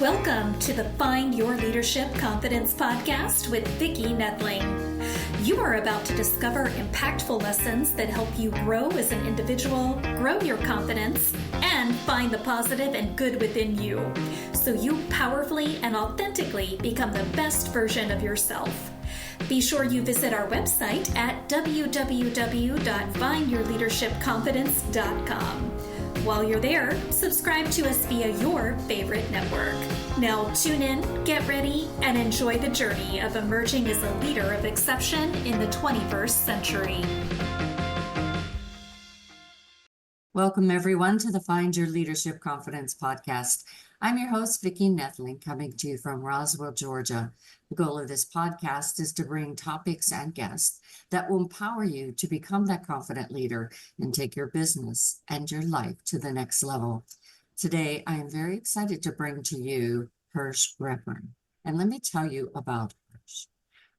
Welcome to the Find Your Leadership Confidence podcast with Vicki Noethling. You are about to discover impactful lessons that help you grow as an individual, grow your confidence, and find the positive and good within you, so you powerfully and authentically become the best version of yourself. Be sure you visit our website at www.findyourleadershipconfidence.com. While you're there, subscribe to us via your favorite network. Now tune in, get ready, and enjoy the journey of emerging as a leader of exception in the 21st century. Welcome, everyone, to the Find Your Leadership Confidence podcast. I'm your host, Vicki Noethling, coming to you from Roswell, Georgia. The goal of this podcast is to bring topics and guests that will empower you to become that confident leader and take your business and your life to the next level. Today, I am very excited to bring to you Hersh Rephun. And let me tell you about Hersh.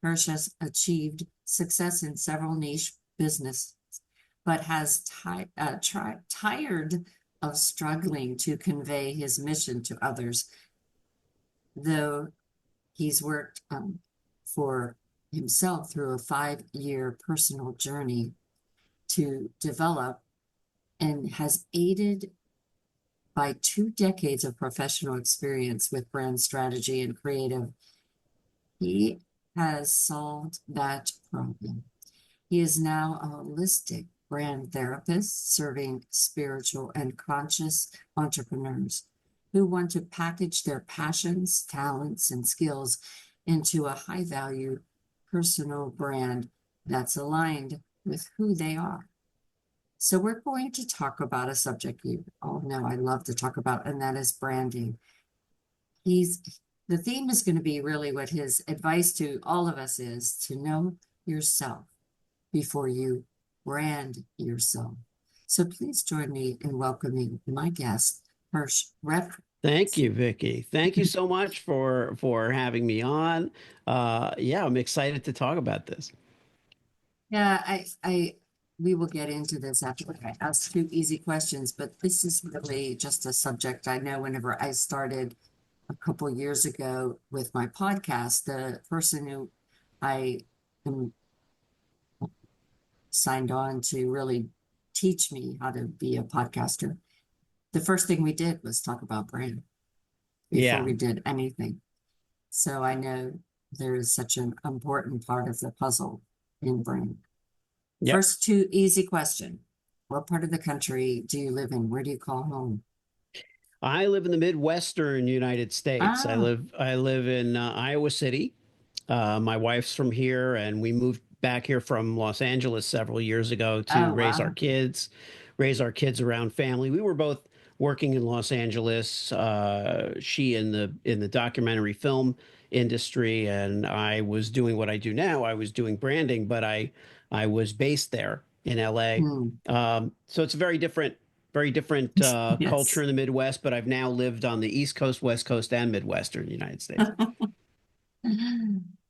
Hersh has achieved success in several niche businesses, but has tired of struggling to convey his mission to others. Though he's worked for himself through a 5-year personal journey to develop and has aided by 2 decades of professional experience with brand strategy and creative. He has solved that problem. He is now a holistic brand therapist serving spiritual and conscious entrepreneurs who want to package their passions, talents, and skills into a high-value personal brand that's aligned with who they are. So we're going to talk about a subject you all know I love to talk about, and that is branding. The theme is going to be really what his advice to all of us is: to know yourself before you brand yourself. So please join me in welcoming my guest, Hersh Rephun. Thank you, Vicki. Thank you so much for having me on. I'm excited to talk about this. Yeah, we will get into this after I ask 2 easy questions, but this is really just a subject I know. Whenever I started a couple years ago with my podcast, the person who I am signed on to really teach me how to be a podcaster, the first thing we did was talk about brand before we did anything. So I know there is such an important part of the puzzle in brand. Yep. First 2 easy question. What part of the country do you live in? Where do you call home? I live in the Midwestern United States. I live in Iowa City. My wife's from here, and we moved back here from Los Angeles several years ago to raise our kids around family. We were both working in Los Angeles, she in the documentary film industry, and I was doing what I do now. I was doing branding, but I was based there in LA. So it's a very different yes. Culture in the Midwest, but I've now lived on the East Coast, West Coast, and Midwestern United States.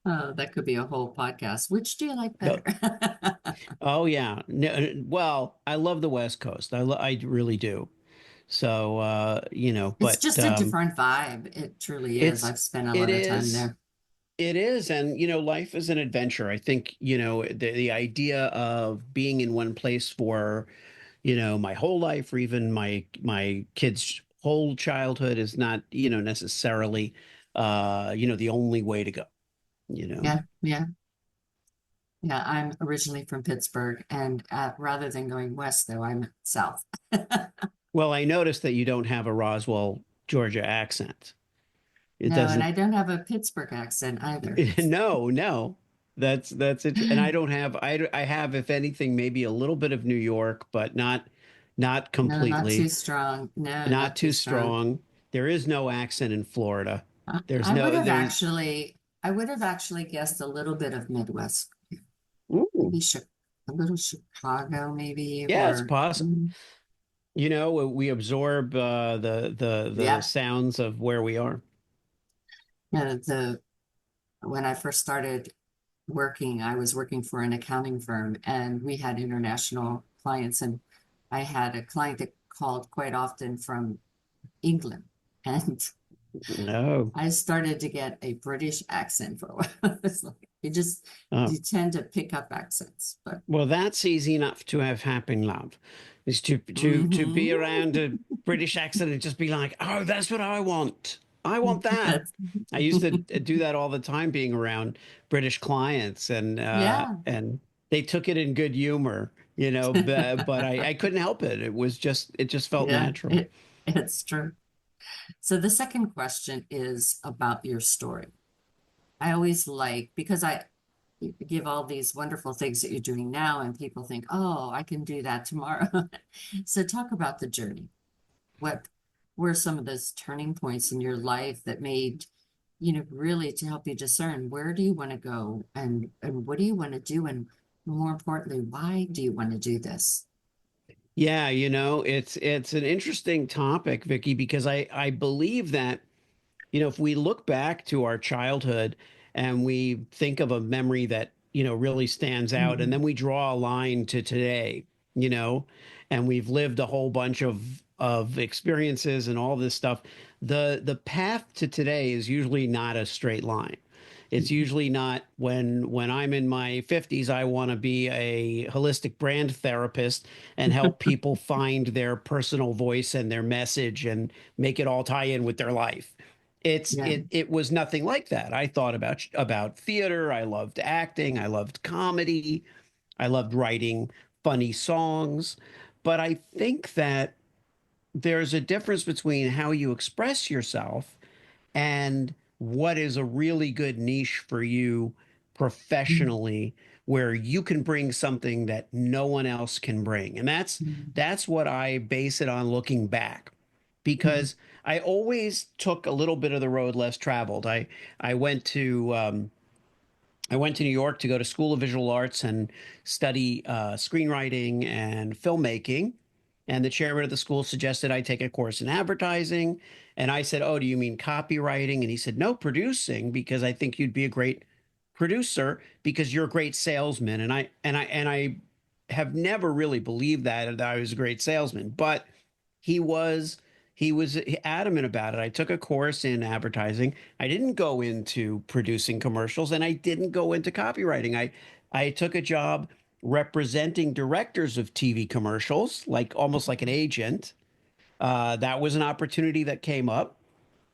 Oh, that could be a whole podcast. Which do you like better? Oh, yeah. No, well, I love the West Coast. I really do. So, it's just a different vibe. It truly is. I've spent a lot of time there. It is. And, life is an adventure. I think, the idea of being in one place for, my whole life, or even my kids' whole childhood is not, necessarily, the only way to go, Yeah. I'm originally from Pittsburgh, and rather than going west, though, I'm south. Well, I noticed that you don't have a Roswell, Georgia accent. And I don't have a Pittsburgh accent either. No, that's it. And I don't have. I have, if anything, maybe a little bit of New York, but not completely. No, not too strong. No, not too strong. There is no accent in Florida. I would have actually guessed a little bit of Midwest. Maybe a little Chicago, maybe. Yeah, it's possible. We absorb the sounds of where we are. When I first started working, I was working for an accounting firm, and we had international clients, and I had a client that called quite often from England, and No. I started to get a British accent for a while. It's like Oh, you tend to pick up accents, but well, that's easy enough to have happen, love. Is to be mhm. around a British accent and just be like, oh, that's what I want. I want that. That's I used to do that all the time, being around British clients, yeah. and they took it in good humor, but I couldn't help it. It just felt Yeah, natural. it's true. So the second question is about your story. I always like because I give all these wonderful things that you're doing now, and people think, oh, I can do that tomorrow. So talk about the journey. What were some of those turning points in your life that made, really to help you discern where do you want to go and what do you want to do? And more importantly, why do you want to do this? Yeah, it's an interesting topic, Vicky, because I believe that, if we look back to our childhood and we think of a memory that, really stands out, and then Mhm. we draw a line to today, you know, and we've lived a whole bunch of experiences and all this stuff, the path to today is usually not a straight line. It's usually not when I'm in my 50s, I want to be a holistic brand therapist and help people find their personal voice and their message and make it all tie in with their life. Yeah. It was nothing like that. I thought about theater. I loved acting. I loved comedy. I loved writing funny songs. But I think that there's a difference between how you express yourself and what is a really good niche for you professionally, where you can bring something that no one else can bring. And that's what I base it on, looking back, because I always took a little bit of the road less traveled. I went to I went to New York to go to School of Visual Arts and study screenwriting and filmmaking. And the chairman of the school suggested I take a course in advertising. And I said, oh, do you mean copywriting? And he said, no, producing, because I think you'd be a great producer because you're a great salesman. And I have never really believed that I was a great salesman, but he was he was adamant about it. I took a course in advertising. I didn't go into producing commercials, and I didn't go into copywriting. I took a job representing directors of TV commercials, like almost like an agent. That was an opportunity that came up.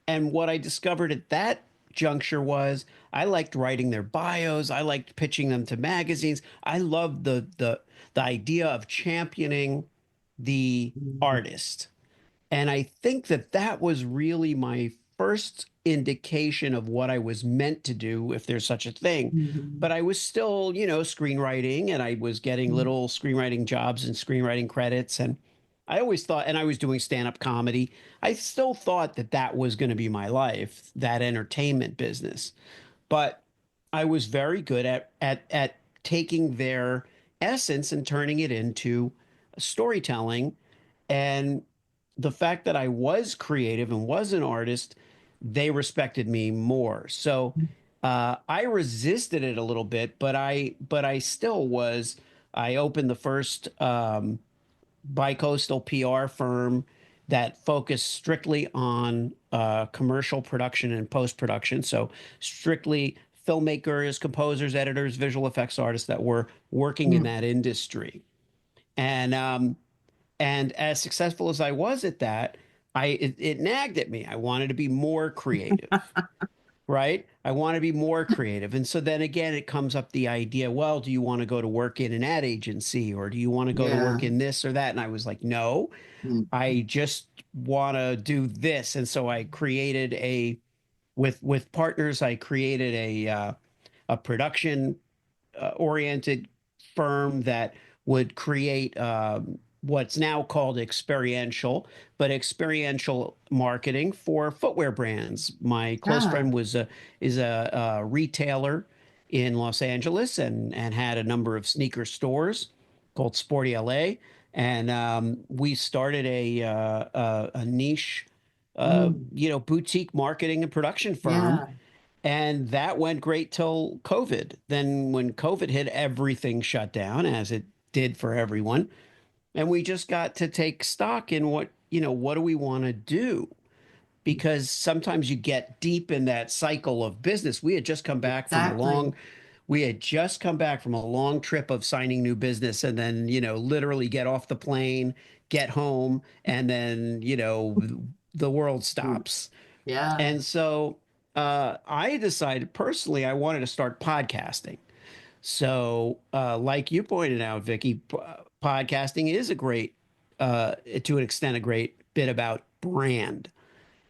And what I discovered at that juncture was I liked writing their bios. I liked pitching them to magazines. I loved the idea of championing the artist. And I think that that was really my first indication of what I was meant to do, if there's such a thing. But I was still, screenwriting, and I was getting little screenwriting jobs and screenwriting credits. And I always thought, and I was doing stand-up comedy. I still thought that that was going to be my life, that entertainment business. But I was very good at taking their essence and turning it into storytelling. And the fact that I was creative and was an artist, they respected me more. So I resisted it a little bit, but I still was. I opened the first bi-coastal PR firm that focused strictly on commercial production and post-production. So strictly filmmakers, composers, editors, visual effects artists that were working in that industry. And as successful as I was at that, it nagged at me. I wanted to be more creative, right? I want to be more creative. And so then again, it comes up the idea, well, do you want to go to work in an ad agency, or do you want to go to Yeah. work in this or that? And I was like, no, Mm. I just want to do this. And so I created with partners, I created a production oriented firm that would create what's now called experiential marketing for footwear brands. My close Ah. friend is a retailer in Los Angeles, and had a number of sneaker stores called Sporty LA, and we started a niche, Mm. boutique marketing and production firm, Yeah. and that went great till COVID. Then when COVID hit, everything shut down, as it did for everyone. And we just got to take stock in what do we want to do? because sometimes you get deep in that cycle of business. Exactly. We had just come back from a long trip of signing new business and then, literally get off the plane, get home, and then, the world Mm. stops. Yeah. And so I decided personally I wanted to start podcasting. So, like you pointed out, Vicky, podcasting is to an extent, a great bit about brand.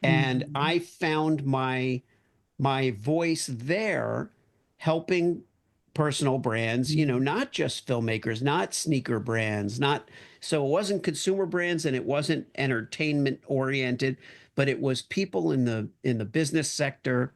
And Mhm. I found my voice there helping personal brands, Mhm. not just filmmakers, not sneaker brands, not so it wasn't consumer brands and it wasn't entertainment oriented, but it was people in the business sector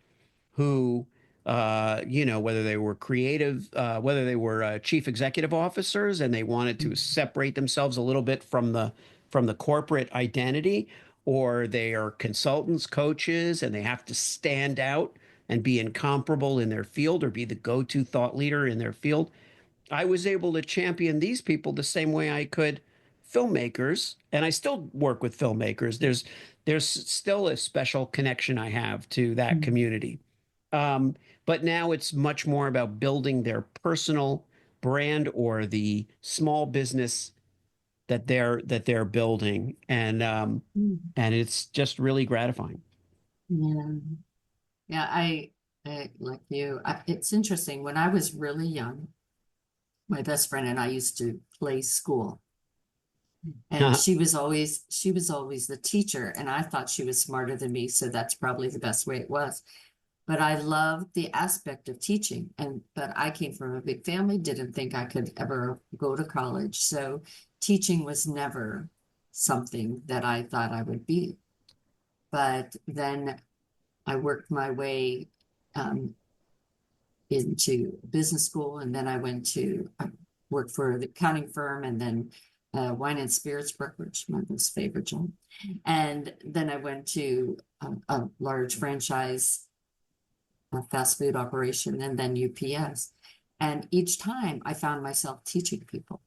who whether they were creative, whether they were chief executive officers and they wanted to separate themselves a little bit from the corporate identity, or they are consultants, coaches, and they have to stand out and be incomparable in their field or be the go-to thought leader in their field. I was able to champion these people the same way I could filmmakers, and I still work with filmmakers. There's still a special connection I have to that Mhm. community. Um, but now it's much more about building their personal brand or the small business that they're building, Mhm. and it's just really gratifying. Yeah. Yeah. I like you. It's interesting. When I was really young, my best friend and I used to play school. And she was always the teacher, and I thought she was smarter than me, so that's probably the best way it was. But I loved the aspect of teaching, and but I came from a big family, didn't think I could ever go to college. So teaching was never something that I thought I would be. But then I worked my way um, into business school, and then I went to work for the accounting firm, and then wine and spirits brokerage, my most favorite job. And then I went to a large franchise fast food operation, and then UPS. And each time I found myself teaching people,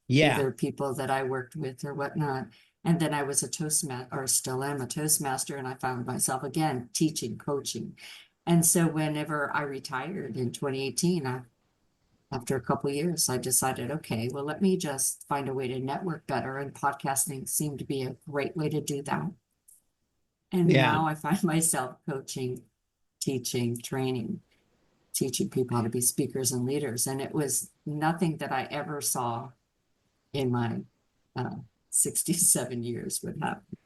Yeah, either people that I worked with or whatnot. And then I was a Toastmaster, or still am a Toastmaster, and I found myself again teaching, coaching. And so whenever I retired in 2018, after a couple of years, I decided, okay, well, let me just find a way to network better. And podcasting seemed to be a great way to do that. And yeah. now I find myself coaching, teaching, training, teaching people how to be speakers and leaders. And it was nothing that I ever saw in my uh, 67 years would happen.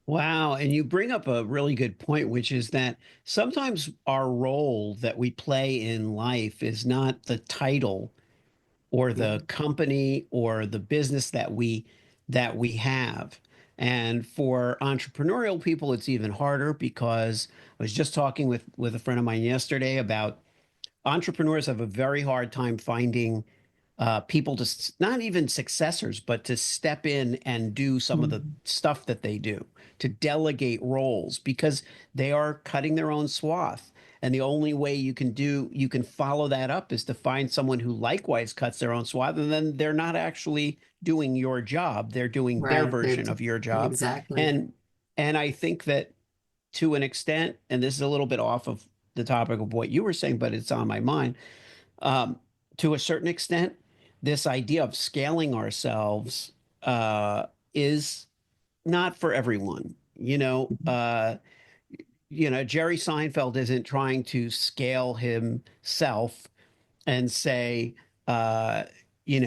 Wow. And you bring up a really good point, which is that sometimes our role that we play in life is not the title or Yeah. the company or the business that we have. And for entrepreneurial people, it's even harder because I was just talking with a friend of mine yesterday about entrepreneurs have a very hard time finding people to not even successors, but to step in and do some of the Mhm. stuff that they do, to delegate roles because they are cutting their own swath. And the only way you can follow that up is to find someone who likewise cuts their own swath. And then they're not actually doing your job. They're doing their Right. version of your job. Exactly. And, and I think that to an extent, and this is a little bit off of the topic of what you were saying, but it's on my mind um, to a certain extent, this idea of scaling ourselves uh, is not for everyone. Jerry Seinfeld isn't trying to scale himself and say, uh, I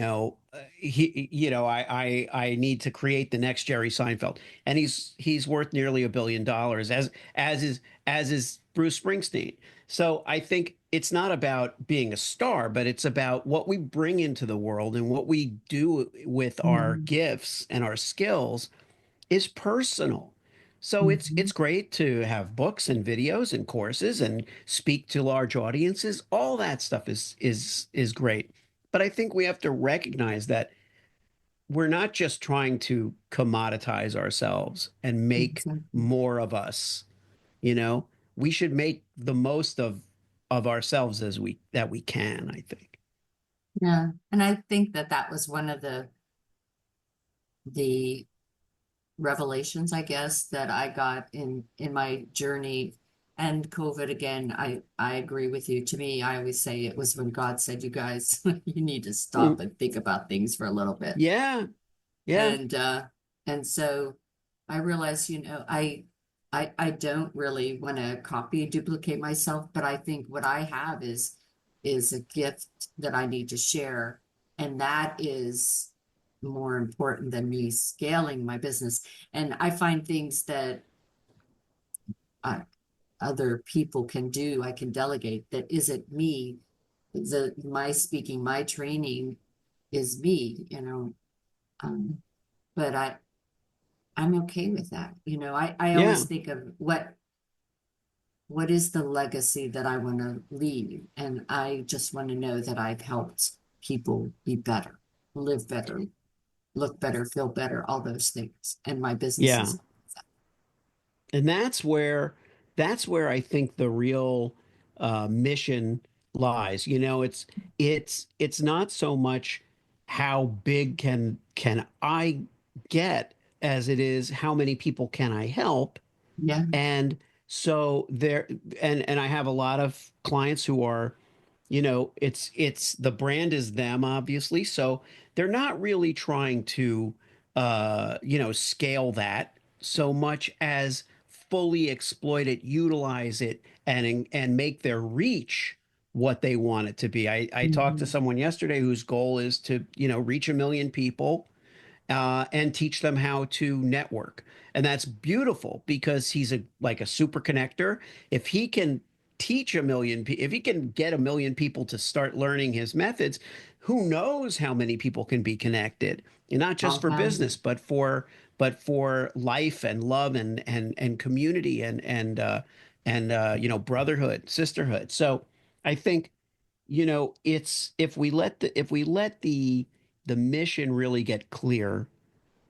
need to create the next Jerry Seinfeld, and he's worth nearly $1 billion, as is Bruce Springsteen. So I think it's not about being a star, but it's about what we bring into the world and what we do with our Mhm. gifts and our skills is personal. So it's Mhm. great to have books and videos and courses and speak to large audiences. All that stuff is great. But I think we have to recognize that we're not just trying to commoditize ourselves and make Exactly. more of us, you know. We should make the most of ourselves as we can, I think. Yeah. And I think that that was one of the revelations, I guess, that I got in my journey. And COVID again, I agree with you. To me, I always say it was when God said, "You guys, you need to stop Mm, and think about things for a little bit." yeah, yeah, And and so I realized, I don't really want to copy and duplicate myself, but I think what I have is a gift that I need to share, and that is more important than me scaling my business. And I find things that uh, other people can do, I can delegate, that isn't me. My speaking, my training is me, but I'm okay with that. I always yeah. think of what is the legacy that I want to leave, and I just want to know that I've helped people be better, live better, look better, feel better, all those things. And my business Yeah. is And that's where I think the real mission lies. It's not so much how big can I get as it is how many people can I help. yeah. And so there, and I have a lot of clients who are, it's the brand is them, obviously. So they're not really trying to scale that so much as fully exploit it, utilize it, and make their reach what they want it to be. I talked to Mhm. someone yesterday whose goal is to, reach 1 million people and teach them how to network. And that's beautiful because he's like a super connector. If he can teach 1 million, if he can get 1 million people to start learning his methods, who knows how many people can be connected, and not just All for time. business, but for life and love and community and brotherhood, sisterhood. So I think it's if we let the mission really get clear,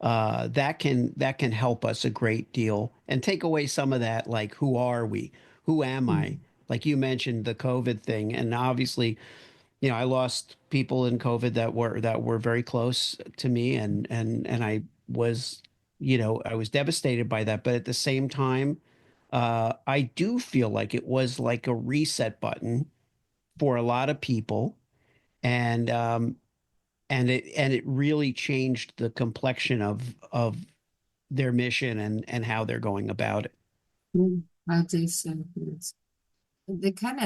that can help us a great deal and take away some of that, like, who are we? Who am I? Mhm. Like you mentioned the COVID thing, and obviously, I lost people in COVID that were very close to me, and I was devastated by that. But at the same time, I do feel like it was like a reset button for a lot of people, and it really changed the complexion of their mission and how they're going about it. Mm, I do so. Yes. It kind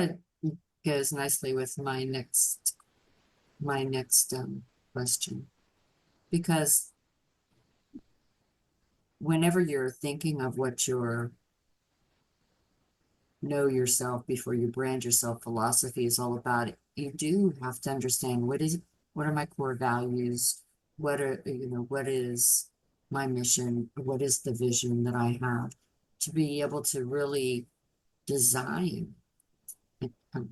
of goes nicely with my next question, because whenever you're thinking of what your know yourself before you brand yourself philosophy is all about, you do have to understand what are my core values, what is my mission, what is the vision that I have, to be able to really design, um,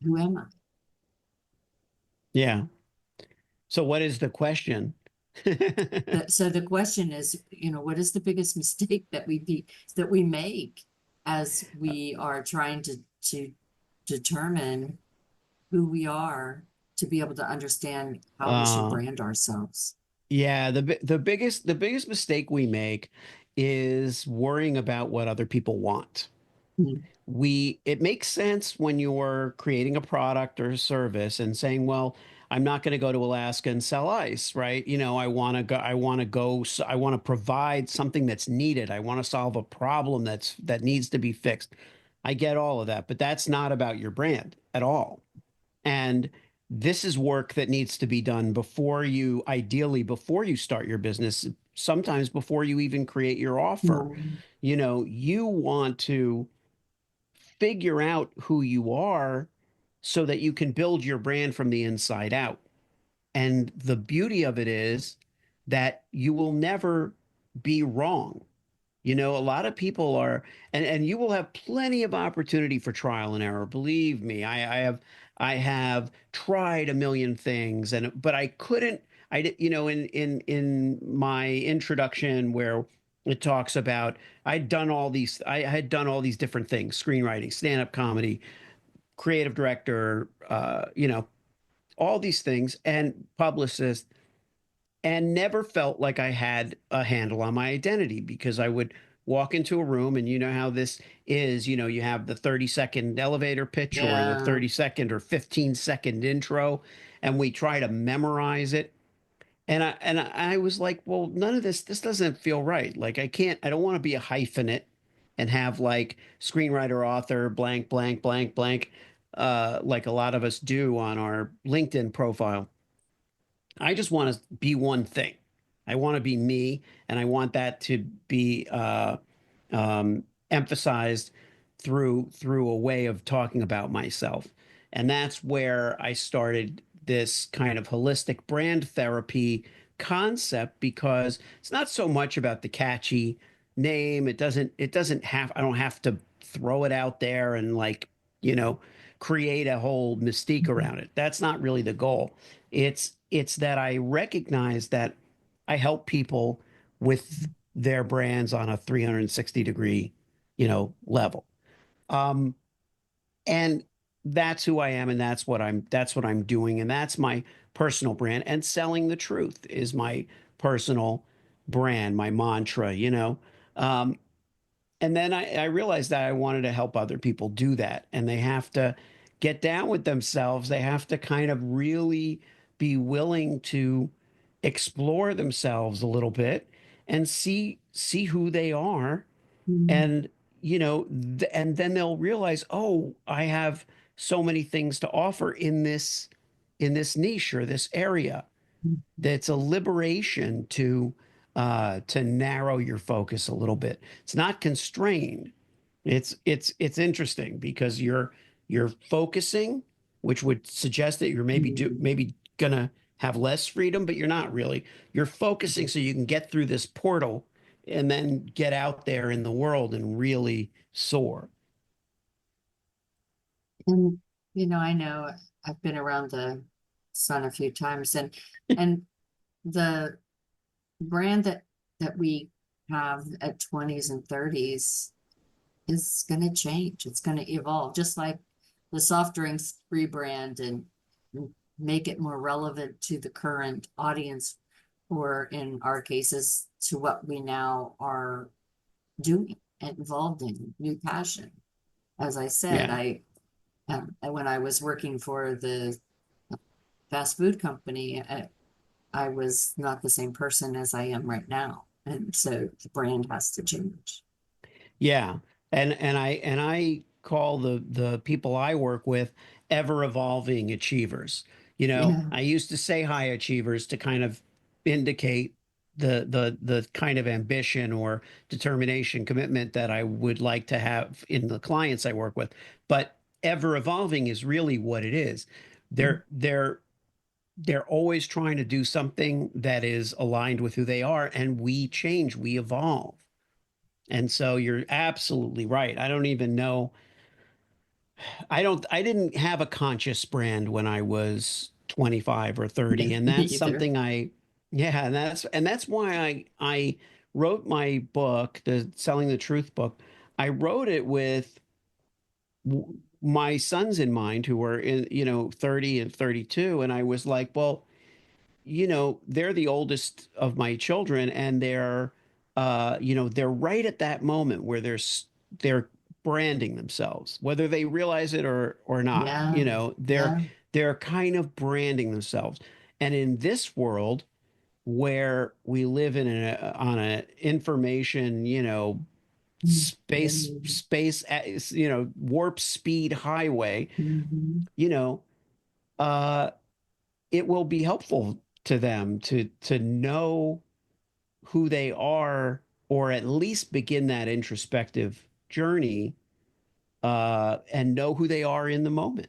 who am I. Yeah. So what is the question? So the question is, what is the biggest mistake that we make as we are trying to determine who we are, to be able to understand how we should uh, brand ourselves. yeah, the biggest mistake we make is worrying about what other people want. Mhm. It makes sense when you're creating a product or a service and saying, well, I'm not going to go to Alaska and sell ice, right? I want to provide something that's needed. I want to solve a problem that needs to be fixed. I get all of that, but that's not about your brand at all. And this is work that needs to be done ideally before you start your business, sometimes before you even create your offer. Um, You want to figure out who you are so that you can build your brand from the inside out. And the beauty of it is that you will never be wrong. A lot of people are, and you will have plenty of opportunity for trial and error. Believe me, I have tried 1 million things, but I couldn't. In my introduction where it talks about I had done all these different things: screenwriting, stand-up comedy, creative director, all these things, and publicist. and never felt like I had a handle on my identity because I would walk into a room and you know how this is, you have the 30-second elevator pitch or the Yeah. 30-second or 15-second intro, and we try to memorize it. And I was like, well, none of this doesn't feel right. Like I don't want to be a hyphenate and have like screenwriter, author, blank, blank, blank, blank, like a lot of us do on our LinkedIn profile. I just want to be one thing. I want to be me, and I want that to be emphasized through a way of talking about myself. And that's where I started this kind of holistic brand therapy concept because it's not so much about the catchy name. It doesn't have I don't have to throw it out there and like, you know, create a whole mystique around it. That's not really the goal. It's that I recognize that I help people with their brands on a 360-degree, level. Um, and that's who I am, and that's what I'm doing, and that's my personal brand. And selling the truth is my personal brand, my mantra. Um, and then I realized that I wanted to help other people do that. And they have to get down with themselves. They have to kind of really be willing to explore themselves a little bit and see who they are. Mhm. And, and then they'll realize, oh, I have so many things to offer in this niche or this area. That's a liberation to narrow your focus a little bit. It's not constrained. It's interesting because you're focusing, which would suggest that you're Mhm. maybe gonna have less freedom, but you're not really. You're focusing so you can get through this portal and then get out there in the world and really soar. And I know I've been around the sun a few times, and the brand that we have at 20s and 30s is going to change. It's going to evolve, just like the soft drinks rebrand and make it more relevant to the current audience, or in our cases, to what we now are doing and involved in, new passion. As I said, Yeah. when I was working for the fast food company, I was not the same person as I am right now. And so the brand has to change. Yeah. And I call the people I work with ever evolving achievers. Yeah. I used to say high achievers to kind of indicate the kind of ambition or determination, commitment that I would like to have in the clients I work with. But ever evolving is really what it is. They're always trying to do something that is aligned with who they are, and we change, we evolve. And so you're absolutely right. I don't even know. I didn't have a conscious brand when I was 25 or 30. And Me that's either. something yeah, and that's why I wrote my book, the Selling the Truth book. I wrote it with my sons in mind who were in, 30 and 32. And I was like, well, they're the oldest of my children, and they're right at that moment where they're branding themselves, whether they realize it or not. Yeah. They're Yeah. they're kind of branding themselves. And in this world where we live on a information, space, warp speed highway, Mhm. you know, uh, it will be helpful to them to know who they are, or at least begin that introspective journey, and know who they are in the moment.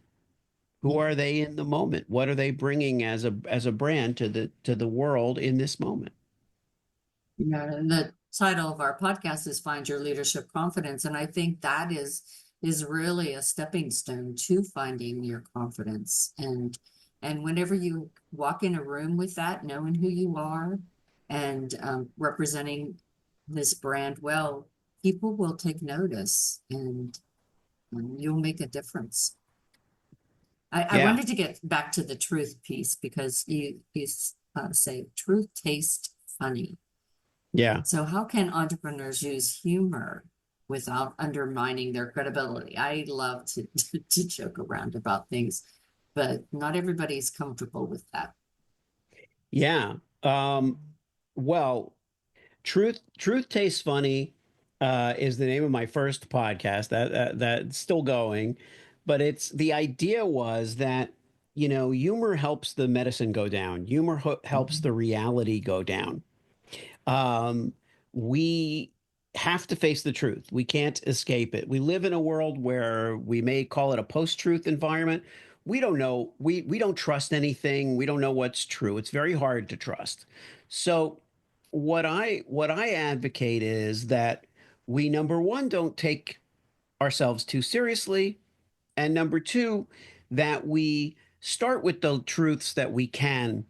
Who are they in the moment? What are they bringing as a brand to the world in this moment? And the title of our podcast is Find Your Leadership Confidence. And I think that is really a stepping stone to finding your confidence. And whenever you walk in a room with that, knowing who you are and representing this brand well, people will take notice, and you'll make a difference. I Yeah. wanted to get back to the truth piece because you say truth tastes funny. Yeah. So how can entrepreneurs use humor without undermining their credibility? I love to, to joke around about things, but not everybody's comfortable with that. Yeah. Um, well, Truth Tastes Funny is the name of my first podcast. That's still going, but it's the idea was that humor helps the medicine go down. Humor helps the reality go down. Um, we have to face the truth. We can't escape it. We live in a world where we may call it a post-truth environment. We don't know. We don't trust anything. We don't know what's true. It's very hard to trust. So what I advocate is that we, number one, don't take ourselves too seriously, and number two, that we start with the truths that we can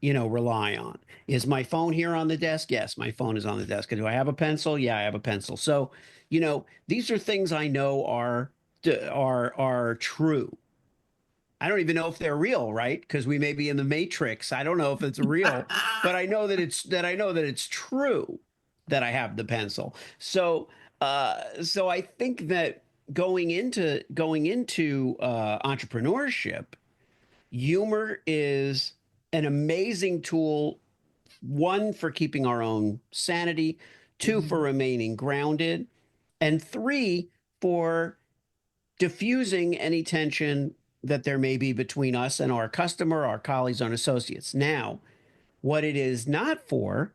rely on. Is my phone here on the desk? Yes, my phone is on the desk. Do I have a pencil? Yeah, I have a pencil. So, these are things I know are true. I don't even know if they're real, right? Because we may be in the matrix. I don't know if it's real, but I know that it's true that I have the pencil. So I think that going into entrepreneurship, humor is an amazing tool, one for keeping our own sanity, two for remaining grounded, and three for diffusing any tension that there may be between us and our customer, our colleagues, and associates. Now, what it is not for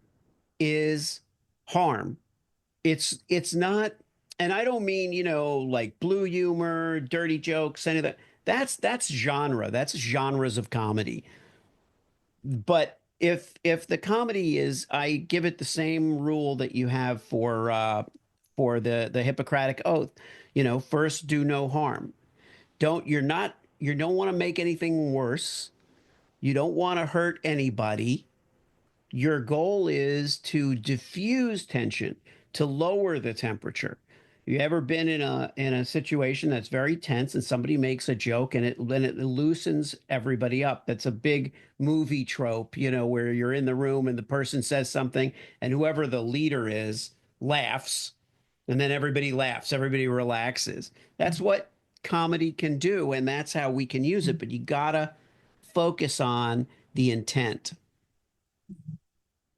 is harm. It's not, and I don't mean, like blue humor, dirty jokes, any of that. That's genre. That's genres of comedy. But if the comedy is, I give it the same rule that you have for the Hippocratic Oath. First do no harm. You don't want to make anything worse. You don't want to hurt anybody. Your goal is to diffuse tension, to lower the temperature. You ever been in a situation that's very tense and somebody makes a joke and it loosens everybody up? That's a big movie trope, where you're in the room and the person says something and whoever the leader is laughs, and then everybody laughs, everybody relaxes. That's what comedy can do, and that's how we can use it. But you gotta focus on the intent.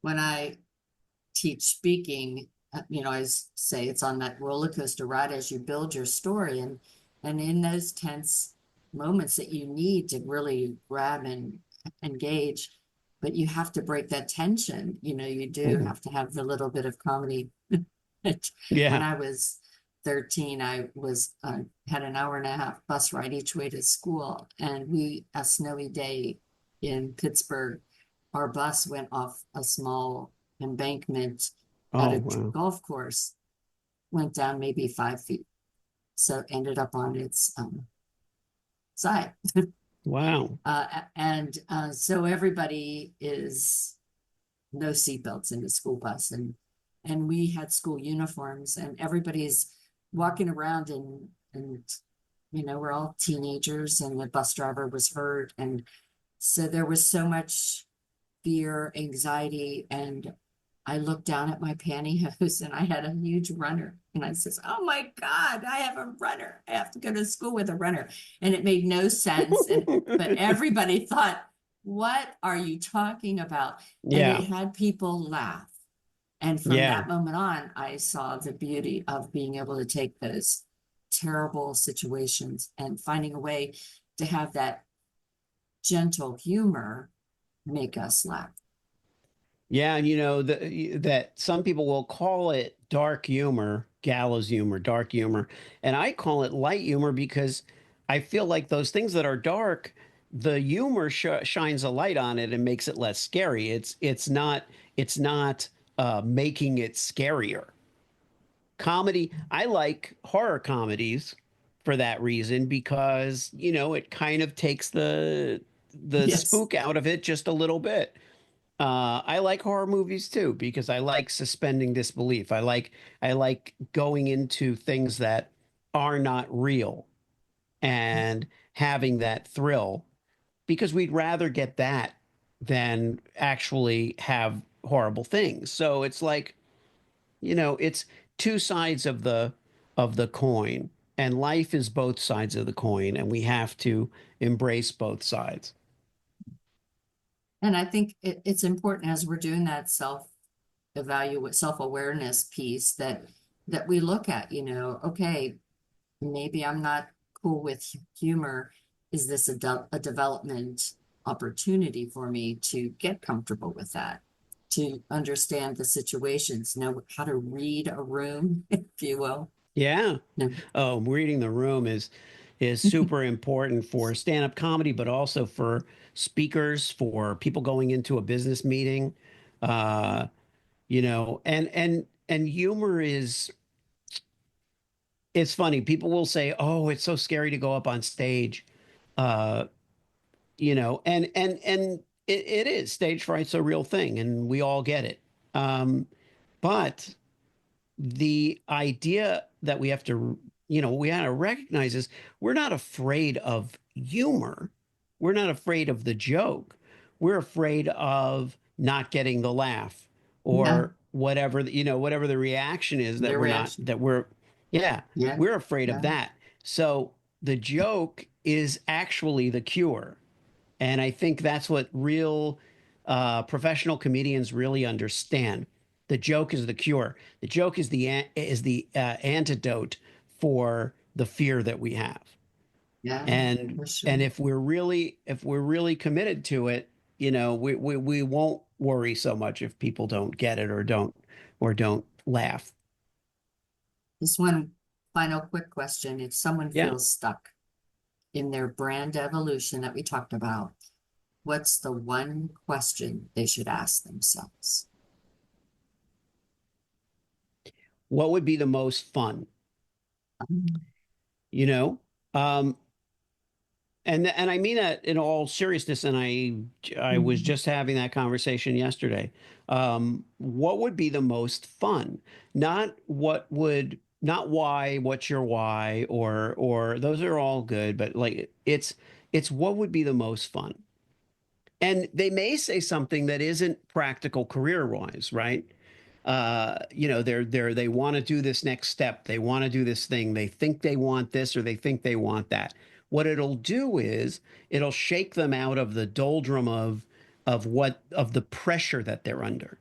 When I teach speaking, I say it's on that roller coaster ride as you build your story, and in those tense moments that you need to really grab and engage, but you have to break that tension. You do Mhm. have to have the little bit of comedy. When Yeah. I was 13, I was had an hour and a half bus ride each way to school, and a snowy day in Pittsburgh, our bus went off a small embankment at Oh, a wow. golf course, went down maybe 5 feet, so ended up on its side. Wow. And so everybody is no seatbelts in the school bus, and we had school uniforms, and everybody's walking around, and we're all teenagers, and the bus driver was hurt, and so there was so much fear, anxiety, and I looked down at my pantyhose and I had a huge runner. And I says, "Oh my God, I have a runner. I have to go to school with a runner." And it made no sense. But everybody thought, "What are you talking about?" And it Yeah. had people laugh. And from Yeah. that moment on, I saw the beauty of being able to take those terrible situations and finding a way to have that gentle humor make us laugh. Yeah, and that some people will call it dark humor, gallows humor, dark humor, and I call it light humor because I feel like those things that are dark, the humor shines a light on it and makes it less scary. It's not making it scarier. Comedy, I like horror comedies for that reason because, it kind of takes the Yes. spook out of it just a little bit. I like horror movies too because I like suspending disbelief. I like going into things that are not real and having that thrill because we'd rather get that than actually have horrible things. So it's like, it's two sides of the coin, and life is both sides of the coin, and we have to embrace both sides. And I think it's important as we're doing that self-evaluate, self-awareness piece that we look at, okay, maybe I'm not cool with humor. Is this a development opportunity for me to get comfortable with that, to understand the situations, know how to read a room, if you will? Yeah. No. Oh, reading the room is super important for stand-up comedy, but also for speakers, for people going into a business meeting. Uh, and humor is it's funny. People will say, "Oh, it's so scary to go up on stage." Uh, and it is. Stage fright's a real thing, and we all get it. But the idea that we have to, we have to recognize is we're not afraid of humor. We're not afraid of the joke. We're afraid of not getting the laugh Yeah, or whatever, whatever the reaction is that their we're not, reaction. that we're, yeah, Yeah, we're afraid of yeah, that. So the joke is actually the cure. And I think that's what real professional comedians really understand. The joke is the cure. The joke is the antidote for the fear that we have. yeah, And for sure. and if we're really committed to it, we won't worry so much if people don't get it or don't laugh. Just one final quick question. If someone Yeah. feels stuck in their brand evolution that we talked about, what's the one question they should ask themselves? What would be the most fun? Um, You know? Um, and I mean that in all seriousness. And I was mm, just having that conversation yesterday. What would be the most fun? Not why, what's your why, or those are all good, but like it's what would be the most fun? And they may say something that isn't practical career wise, right? They want to do this next step. They want to do this thing. They think they want this or they think they want that. What it'll do is it'll shake them out of the doldrum of the pressure that they're under,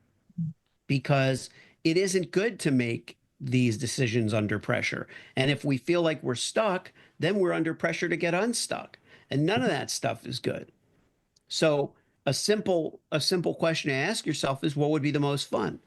because it isn't good to make these decisions under pressure. And if we feel like we're stuck, then we're under pressure to get unstuck. And none of that stuff is good. So a simple question to ask yourself is, what would be the most fun?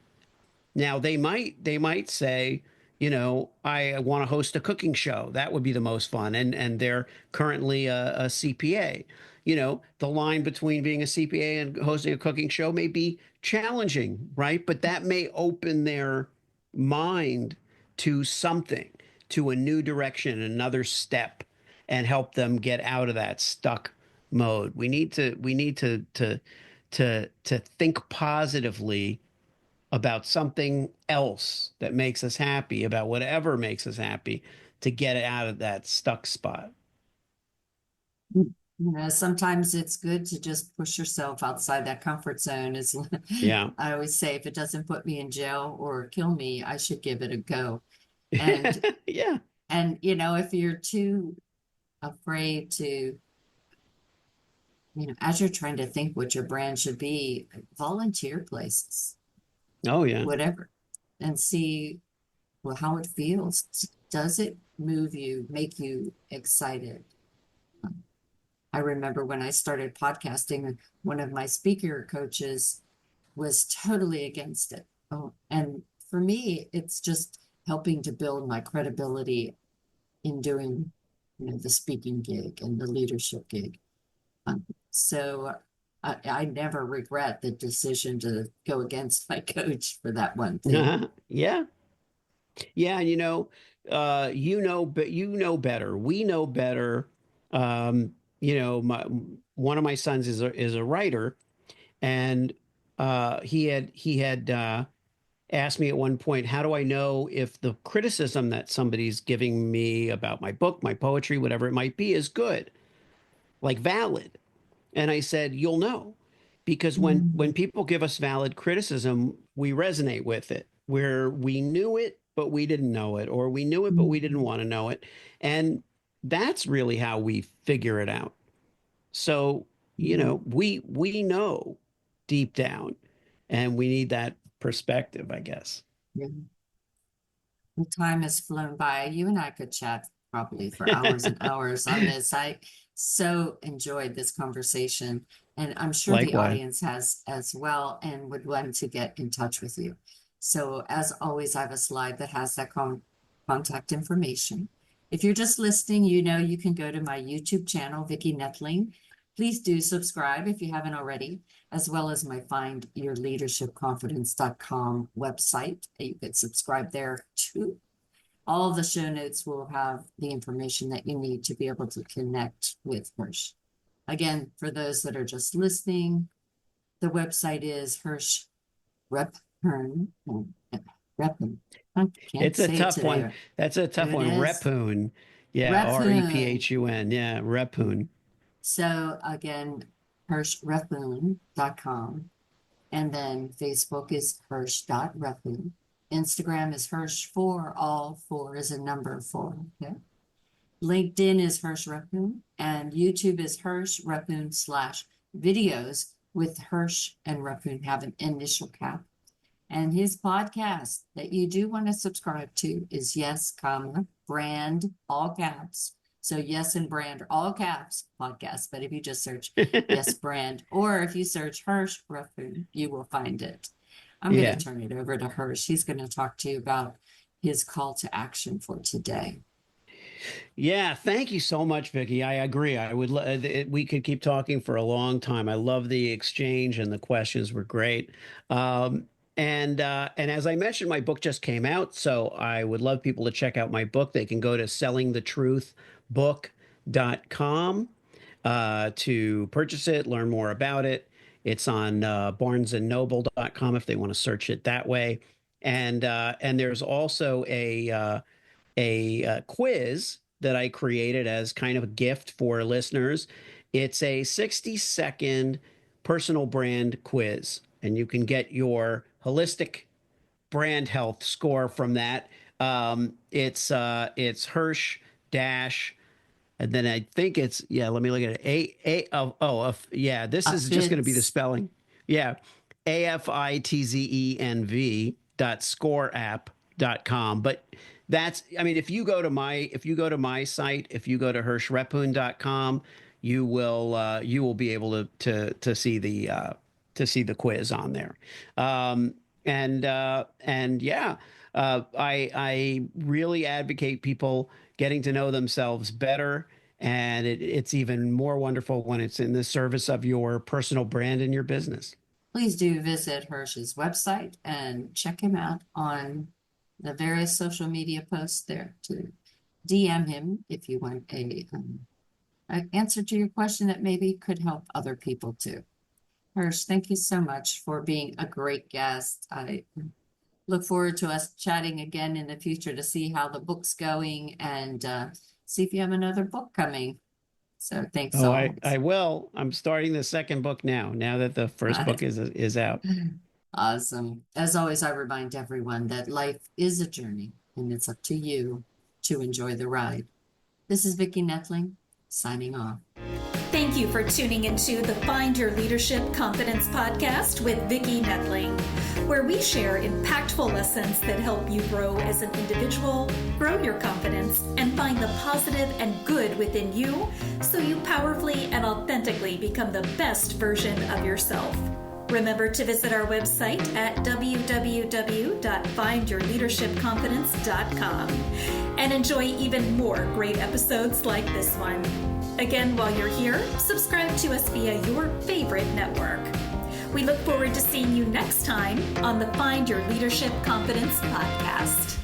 Now they might say, I want to host a cooking show. That would be the most fun. And they're currently a CPA. The line between being a CPA and hosting a cooking show may be challenging, right? But that may open their mind to something, to a new direction, another step, and help them get out of that stuck mode. We need to think positively about something else that makes us happy, about whatever makes us happy, to get it out of that stuck spot. sometimes it's good to just push yourself outside that comfort zone. Is Yeah. I always say, if it doesn't put me in jail or kill me, I should give it a go. And Yeah. if you're too afraid to, as you're trying to think what your brand should be, volunteer places, Oh, yeah. whatever, and see, well, how it feels. Does it move you, make you excited? I remember when I started podcasting, one of my speaker coaches was totally against it. Oh, and for me, it's just helping to build my credibility in doing, the speaking gig and the leadership gig. So I never regret the decision to go against my coach for that one thing. Yeah. Yeah. And but better. We know better. One of my sons is a writer, and he had asked me at one point, how do I know if the criticism that somebody's giving me about my book, my poetry, whatever it might be, is good, like valid? And I said, you'll know. because when people give us valid criticism, we resonate with it, where we knew it, but we didn't know it, or we knew it, but we didn't want to know it. And that's really how we figure it out. So, we know deep down, and we need that perspective, I guess. Yeah. Well, time has flown by. You and I could chat probably for hours and hours on this. I so enjoyed this conversation, and I'm sure the Likewise. audience has as well, and would want to get in touch with you. So as always, I have a slide that has that contact information. If you're just listening, you can go to my YouTube channel, Vicki Noethling. Please do subscribe if you haven't already, as well as my findyourleadershipconfidence.com website. You could subscribe there too. All of the show notes will have the information that you need to be able to connect with Hersh. Again, for those that are just listening, the website is Hersh Rephun. Rephun. It's a tough one. That's a tough one. Rephun. Yeah, Rephun. Yeah, Rephun. So again, HershRephun.com. And then Facebook is Hersh.Rephun. Instagram is Hersh4, all 4 is a number 4. Okay. LinkedIn is Hersh Rephun, and YouTube is Hersh Rephun /videos with Hersh and Rephun have an initial cap. And his podcast that you do want to subscribe to is Yes, Brand, all caps. So Yes and Brand are all caps podcast. But if you just search Yes Brand, or if you search Hersh Rephun, you will find it. I'm going to turn it over to Hersh. He's going to talk to you about his call to action for today. Yeah, thank you so much, Vicki. I agree. We could keep talking for a long time. I love the exchange, and the questions were great. And as I mentioned, my book just came out, so I would love people to check out my book. They can go to sellingthetruthbook.com to purchase it, learn more about it. It's on barnesandnoble.com if they want to search it that way. And there's also a quiz that I created as kind of a gift for listeners. It's a 60-second personal brand quiz, and you can get your holistic brand health score from that. It's Hersh dash, and then I think it's, let me look at it. This is just going to be the spelling. Yeah. AFITZENV.scoreapp.com. But if you go to my site, if you go to HershRephun.com, you will be able to see the quiz on there. I really advocate people getting to know themselves better. And it's even more wonderful when it's in the service of your personal brand and your business. Please do visit Hersh's website and check him out on the various social media posts there, to DM him if you want an answer to your question that maybe could help other people too. Hersh, thank you so much for being a great guest. I look forward to us chatting again in the future to see how the book's going, and see if you have another book coming. So thanks. I will. I'm starting the second book now that the first book is out. Awesome. As always, I remind everyone that life is a journey, and it's up to you to enjoy the ride. This is Vicki Noethling, signing off. Thank you for tuning into the Find Your Leadership Confidence podcast with Vicki Noethling, where we share impactful lessons that help you grow as an individual, grow your confidence, and find the positive and good within you so you powerfully and authentically become the best version of yourself. Remember to visit our website at www.findyourleadershipconfidence.com and enjoy even more great episodes like this one. Again, while you're here, subscribe to us via your favorite network. We look forward to seeing you next time on the Find Your Leadership Confidence podcast.